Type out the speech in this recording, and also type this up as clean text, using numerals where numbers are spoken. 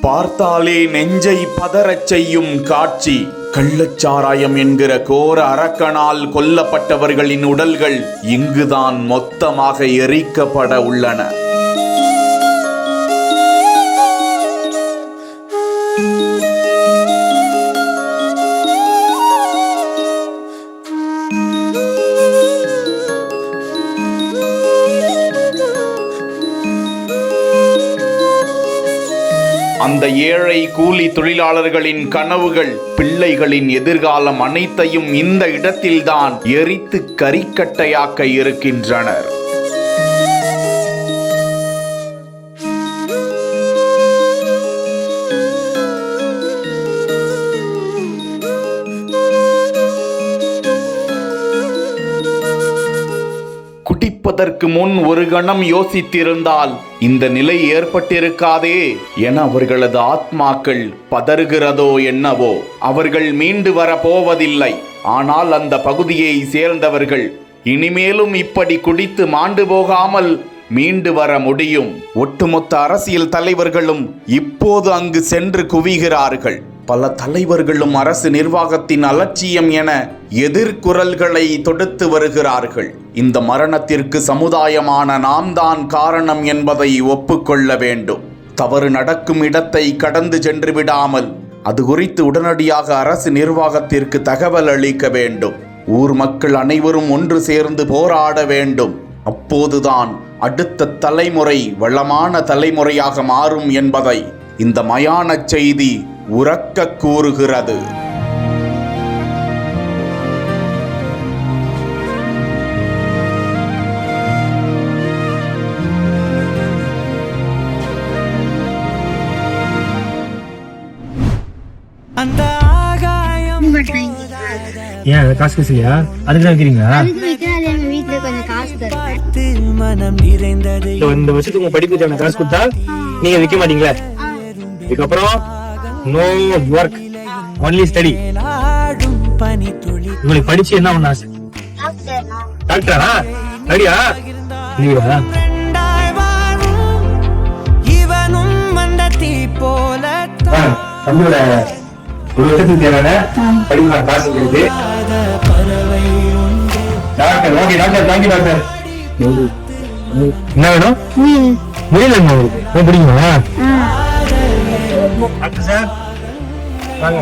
பார்த்தாலே நெஞ்சை பதறச் செய்யும் காட்சி. கள்ளச்சாராயம் என்கிற கோர அரக்கனால் கொல்லப்பட்டவர்களின் உடல்கள் இங்குதான் மொத்தமாக எரிக்கப்பட உள்ளன. அந்த ஏழை கூலி தொழிலாளர்களின் கனவுகள், பிள்ளைகளின் எதிர்காலம் அனைத்தையும் இந்த இடத்தில்தான் எரித்து கரிக்கட்டையாக்க இருக்கின்றனர். குடிப்பதற்கு முன் ஒரு கணம் யோசித்திருந்தால் இந்த நிலை ஏற்பட்டிருக்காதே என அவர்களது ஆத்மாக்கள் பதறுகிறதோ என்னவோ. அவர்கள் மீண்டு வர போவதில்லை. ஆனால் அந்த பகுதியை சேர்ந்தவர்கள் இனிமேலும் இப்படி குடித்து மாண்டு போகாமல் மீண்டு வர முடியும். ஒட்டுமொத்த அரசியல் தலைவர்களும் இப்போது அங்கு சென்று குவிகிறார்கள். பல தலைவர்களும் அரசு நிர்வாகத்தின் அலட்சியம் என எதிர்குரல்களை தொடுத்து வருகிறார்கள். இந்த மரணத்திற்கு சமுதாயமான நாம் தான் காரணம் என்பதை ஒப்புக்கொள்ள வேண்டும். தவறு நடக்கும் இடத்தை கடந்து சென்று விடாமல் அது குறித்து உடனடியாக அரசு நிர்வாகத்திற்கு தகவல் அளிக்க வேண்டும். ஊர் மக்கள் அனைவரும் ஒன்று சேர்ந்து போராட வேண்டும். அப்போதுதான் அடுத்த தலைமுறை வளமான தலைமுறையாக மாறும் என்பதை இந்த மயான செய்தி உரக்க கூறுகிறது. ஏன் காசு பேசலையா? அதுக்கு தான் வைக்கிறீங்களா? இந்த வருஷத்துக்கு உங்க படிப்பு தேவை காசு கொடுத்தா நீங்க விற்க மாட்டீங்களா? இதுக்கப்புறம் நோ ஒர்க், ஒன்லி ஸ்டடி. உங்களுக்கு படிச்சு என்ன பண்ண ஆசை? டாக்டரா? ரெடியா? இல்லையா? தம்பியோட ஒரு வருஷத்துக்கு தேவையான படிப்பு காசு இருக்குது. Doctor, okay doctor, thank you doctor. என்ன வேணும்? முடியல உங்களுக்கு பிடிக்குமா? டாக்டர் சார் வாங்க.